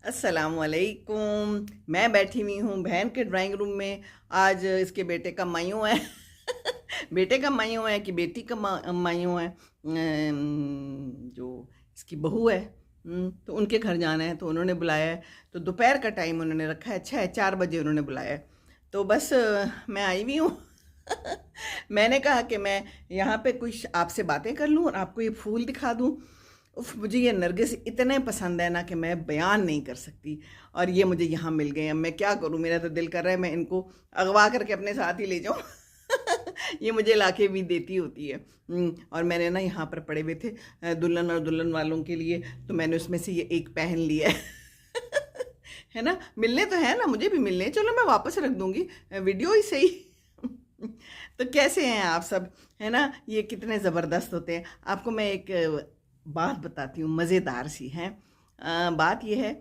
अस्सलामुअलैकुम। मैं बैठी हुई हूँ बहन के ड्राइंग रूम में। आज इसके बेटे का मायूं है। बेटे का मायूं है कि बेटी का मायूं है। जो इसकी बहू है, तो उनके घर जाना है तो उन्होंने बुलाया है। तो दोपहर का टाइम उन्होंने रखा है, 4 बजे उन्होंने बुलाया है। तो बस मैं आई हुई हूँ। मैंने कहा कि मैं यहाँ पे कुछ आपसे बातें कर लूँ और आपको ये फूल दिखा दूँ। उफ, मुझे ये नरगिस इतने पसंद है ना कि मैं बयान नहीं कर सकती। और ये मुझे यहाँ मिल गए, अब मैं क्या करूँ, मेरा तो दिल कर रहा है मैं इनको अगवा करके अपने साथ ही ले जाऊँ। ये मुझे लाके भी देती होती है। और मैंने ना यहाँ पर पड़े हुए थे दुल्हन और दुल्हन वालों के लिए, तो मैंने उसमें से ये एक पहन लिया है। है ना, मिलने तो है ना, मुझे भी मिलने, चलो मैं वापस रख दूंगी, वीडियो ही सही। तो कैसे हैं आप सब? है ना, ये कितने ज़बरदस्त होते हैं। आपको मैं एक बात बताती हूँ, मज़ेदार सी है। बात यह है